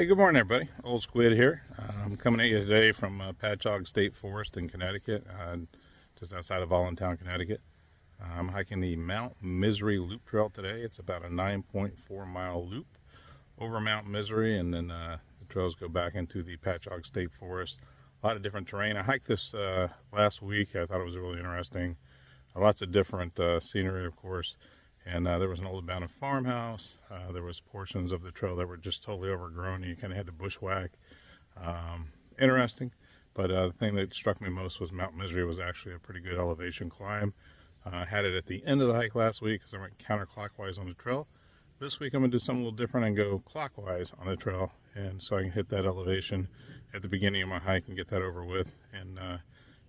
Hey, good morning, everybody. Old Squid here. I'm coming at you today from Pachaug State Forest in Connecticut, just outside of Allentown, Connecticut. I'm hiking the Mount Misery Loop Trail today. It's about a 9.4 mile loop over Mount Misery, and then the trails go back into the Pachaug State Forest. A lot of different terrain. I hiked this last week. I thought it was really interesting. Lots of different scenery, of course. And there was an old abandoned farmhouse. There was portions of the trail that were just totally overgrown. You kind of had to bushwhack. Interesting. But the thing that struck me most was Mount Misery was actually a pretty good elevation climb. I had it at the end of the hike last week because I went counterclockwise on the trail. This week I'm going to do something a little different and go clockwise on the trail. And so I can hit that elevation at the beginning of my hike and get that over with. And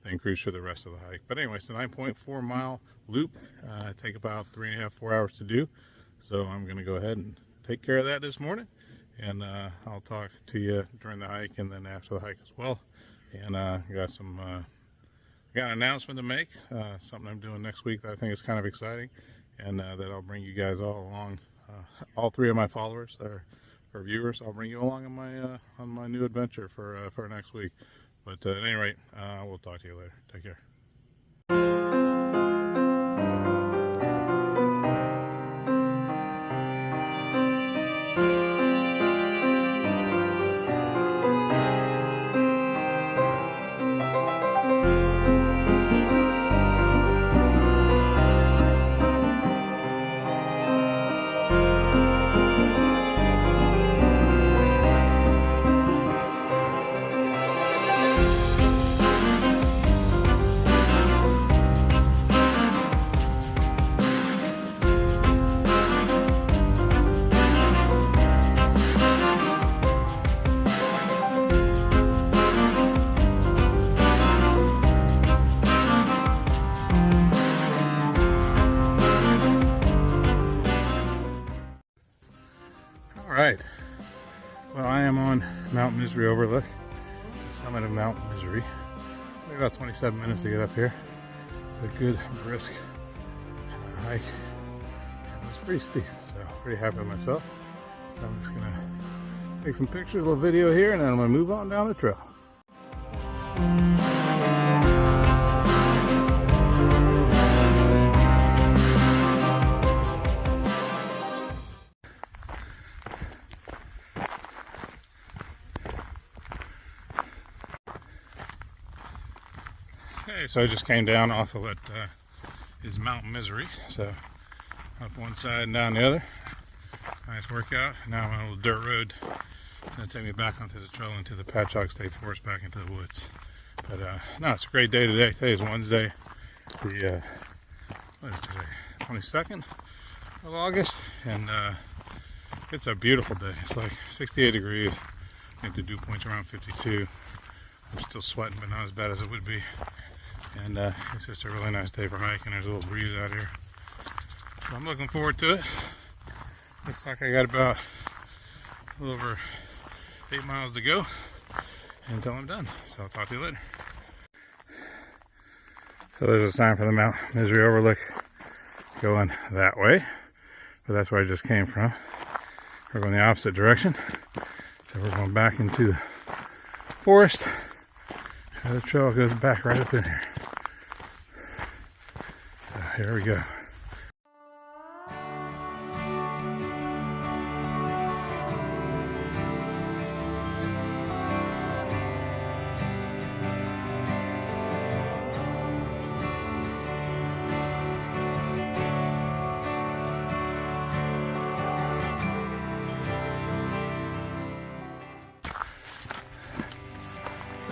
then cruise through the rest of the hike. But anyway, it's a 9.4 mile loop. Take about 3.5 to 4 hours to do. So I'm going to go ahead and take care of that this morning. And I'll talk to you during the hike and then after the hike as well. And got an announcement to make. Something I'm doing next week that I think is kind of exciting. And that I'll bring you guys all along. All three of my followers or viewers, I'll bring you along on my new adventure for next week. But at any rate, we'll talk to you later. Take care. Alright, well, I am on Mount Misery Overlook, the summit of Mount Misery. Maybe about 27 minutes to get up here. It's a good, brisk hike, and it's pretty steep, so pretty happy with myself. So I'm just going to take some pictures, a little video here, and then I'm going to move on down the trail. Okay, so I just came down off of what is Mount Misery. So up one side and down the other. Nice workout. Now I'm on a little dirt road. It's going to take me back onto the trail into the Pachaug State Forest, back into the woods. But no, it's a great day today. Today is Wednesday, the what is today? 22nd of August, and it's a beautiful day. It's like 68 degrees. I think the dew point's around 52. I'm still sweating, but not as bad as it would be. And it's just a really nice day for hiking. There's a little breeze out here. So I'm looking forward to it. Looks like I got about a little over 8 miles to go until I'm done. So I'll talk to you later. So there's a sign for the Mount Misery Overlook going that way. But that's where I just came from. We're going the opposite direction. So we're going back into the forest. And the trail goes back right up in here. So here we go.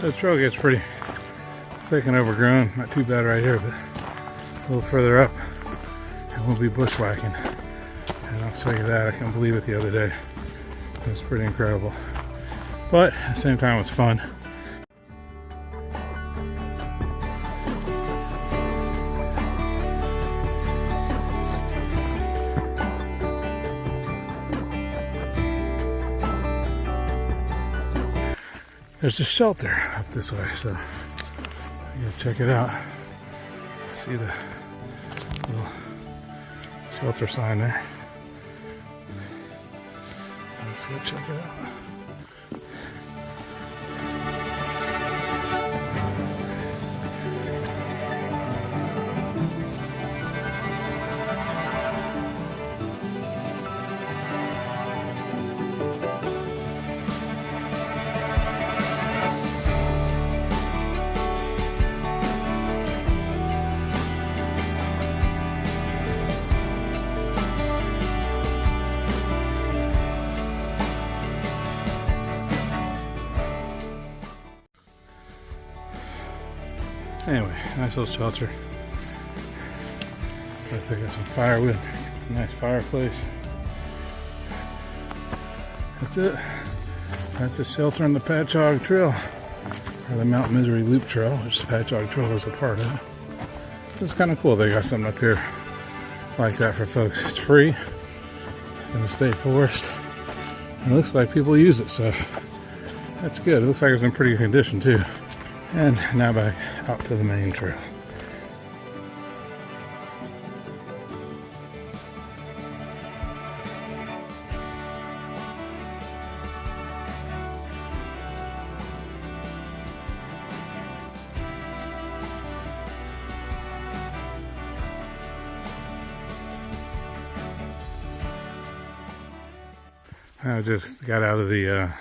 The trail gets pretty thick and overgrown. Not too bad right here, but a little further up and we'll be bushwhacking. And I'll show you that. I couldn't believe it the other day. It was pretty incredible. But at the same time, it was fun. There's a shelter up this way, so you gotta check it out. See the little shelter sign there. Let's go check it out. Anyway, nice little shelter. Gotta pick up some firewood. Nice fireplace. That's it. That's the shelter on the Pachaug Trail, or the Mount Misery Loop Trail, which the Pachaug Trail is a part of. It's kind of cool they got something up here like that for folks. It's free. It's in the state forest. And it looks like people use it, so that's good. It looks like it's in pretty good condition too. And now back out to the main trail. I just got out of the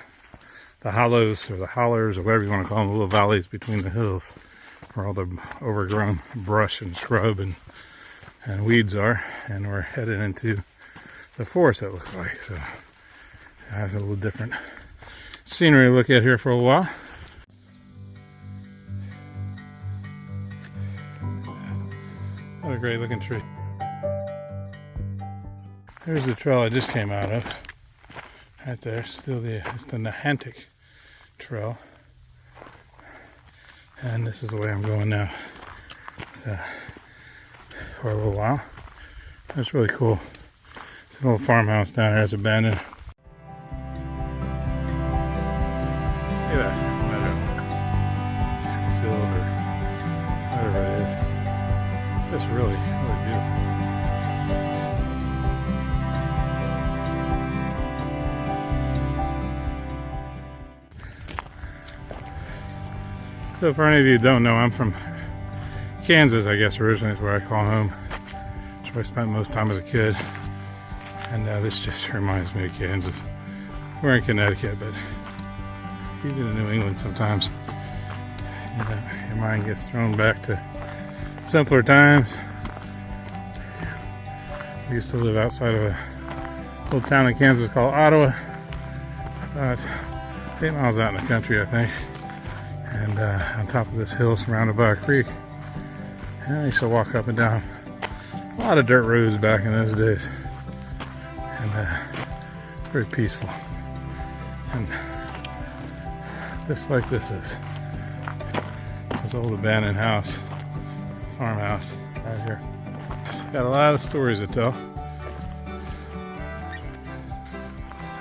hollows, or the hollers, or whatever you want to call them, the little valleys between the hills where all the overgrown brush and scrub and weeds are, and we're headed into the forest, it looks like. So I have a little different scenery to look at here for a while. What a great looking tree. There's the trail I just came out of. Right there, still it's the Nahantic Trail, and this is the way I'm going now. So, for a little while. That's really cool. It's a little farmhouse down there. It's abandoned. Look at that meadow, field, or whatever it is. It's just really, really beautiful. So for any of you who don't know, I'm from Kansas, I guess originally is where I call home. That's where I spent most time as a kid. And this just reminds me of Kansas. We're in Connecticut, but even in New England sometimes, you know, your mind gets thrown back to simpler times. We used to live outside of a little town in Kansas called Ottawa, about 8 miles out in the country, I think. And on top of this hill surrounded by a creek. And I used to walk up and down a lot of dirt roads back in those days. And it's very peaceful. And just like this is. This old abandoned house, farmhouse right here. Got a lot of stories to tell.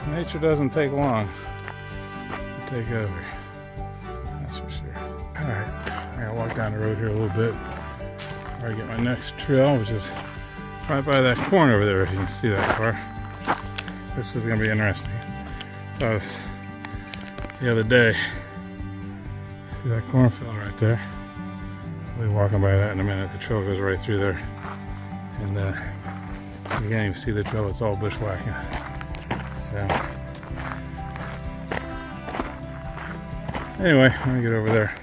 Nature doesn't take long to take over. Alright, I gotta walk down the road here a little bit before I get my next trail, which is right by that corn over there, if you can see that far. This is gonna be interesting. So, the other day, see that cornfield right there? We'll be walking by that in a minute. The trail goes right through there. And you can't even see the trail, it's all bushwhacking. So, anyway, let me get over there.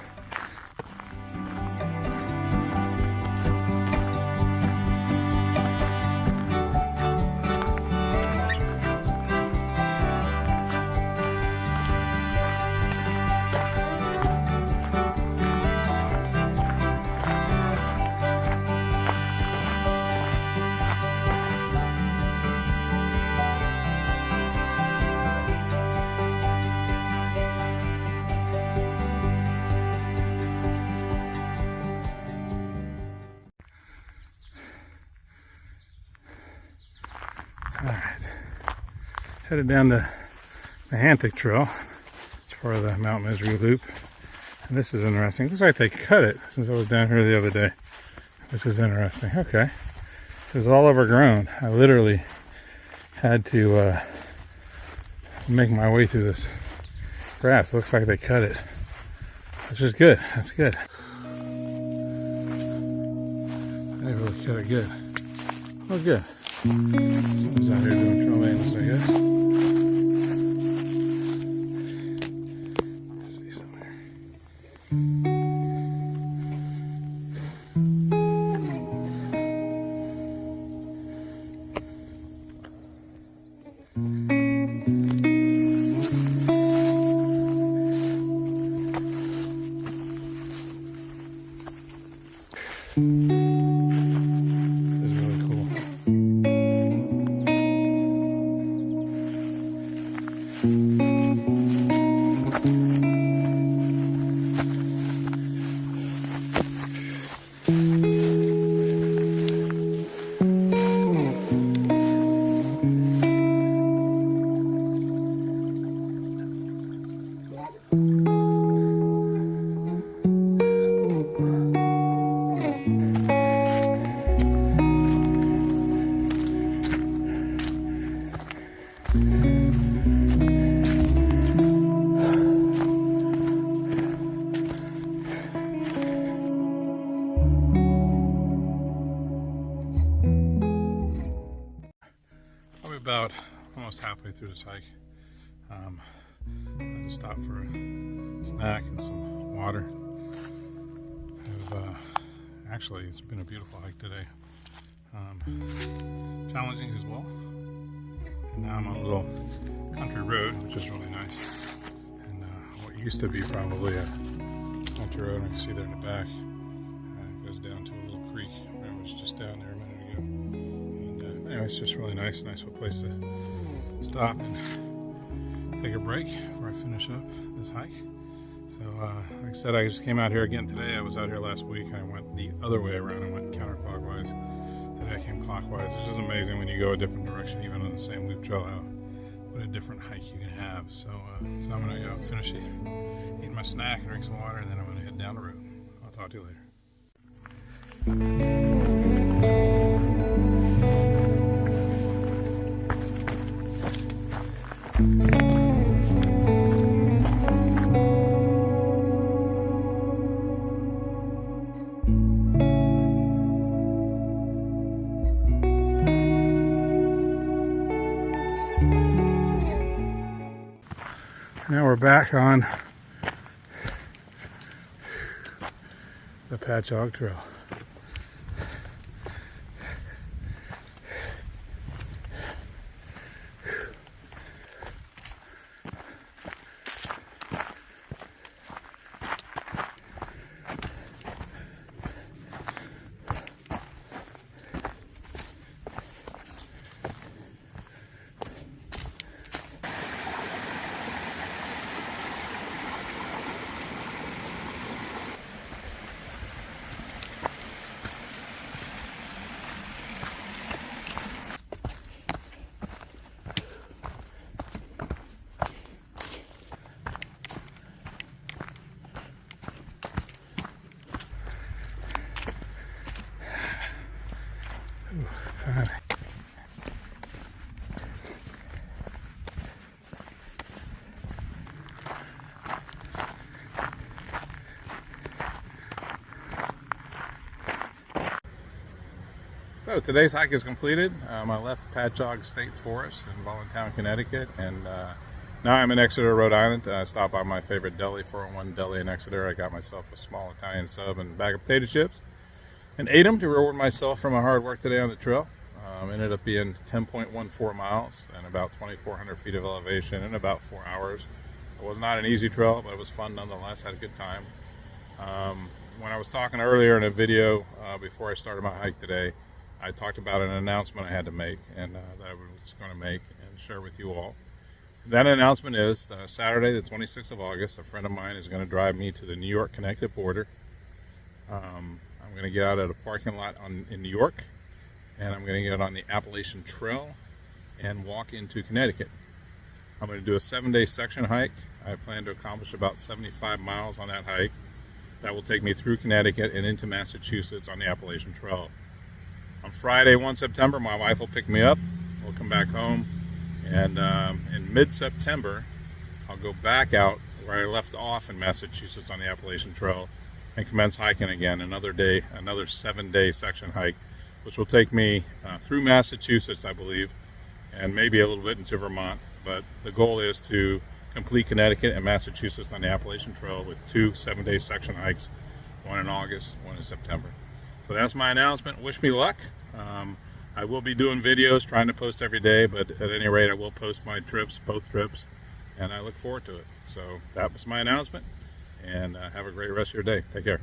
Alright, headed down the Nahantic Trail. It's part of the Mount Misery Loop. And this is interesting. It looks like they cut it since I was down here the other day, which is interesting. Okay, it was all overgrown. I literally had to make my way through this grass. Looks like they cut it, which is good. That's good. They really cut it good. Oh, good. Someone's out here doing trail maintenance, I guess. Let's see somewhere. about almost halfway through this hike. I just stopped for a snack and some water. Actually, it's been a beautiful hike today. Challenging as well. And now I'm on a little country road, which is really nice. And what used to be probably a country road, you can see there in the back, it goes down to a little creek. Remember, it was just down there a minute ago. And anyway, it's just really nice little place to stop and take a break before I finish up this hike. So like I said, I just came out here again today. I was out here last week. I went the other way around. I went counterclockwise. Today I came clockwise. It's just amazing when you go a different direction, even on the same loop trail, what a different hike you can have. So, so I'm going to go finish eating my snack and drink some water, and then I'm going to head down the road. I'll talk to you later. Now we're back on the Pachaug Trail. So today's hike is completed. I left Pachaug State Forest in Voluntown, Connecticut, and now I'm in Exeter, Rhode Island. I stopped by my favorite deli, 401 Deli in Exeter. I got myself a small Italian sub and a bag of potato chips and ate them to reward myself for my hard work today on the trail. Ended up being 10.14 miles and about 2,400 feet of elevation in about 4 hours. It was not an easy trail, but it was fun nonetheless. Had a good time. When I was talking earlier in a video before I started my hike today, I talked about an announcement I had to make and that I was going to make and share with you all. That announcement is Saturday the 26th of August, a friend of mine is going to drive me to the New York-Connecticut border. I'm going to get out at a parking lot in New York, and I'm going to get on the Appalachian Trail and walk into Connecticut. I'm going to do a 7-day section hike. I plan to accomplish about 75 miles on that hike. That will take me through Connecticut and into Massachusetts on the Appalachian Trail. On Friday, 1 September, my wife will pick me up. We'll come back home, and in mid-September, I'll go back out where I left off in Massachusetts on the Appalachian Trail and commence hiking again. Another 7-day section hike, which will take me through Massachusetts, I believe, and maybe a little bit into Vermont. But the goal is to complete Connecticut and Massachusetts on the Appalachian Trail with 2 7-day section hikes, one in August, one in September. So that's my announcement. Wish me luck. I will be doing videos, trying to post every day, but at any rate, I will post my trips, both trips, and I look forward to it. So that was my announcement, and have a great rest of your day. Take care.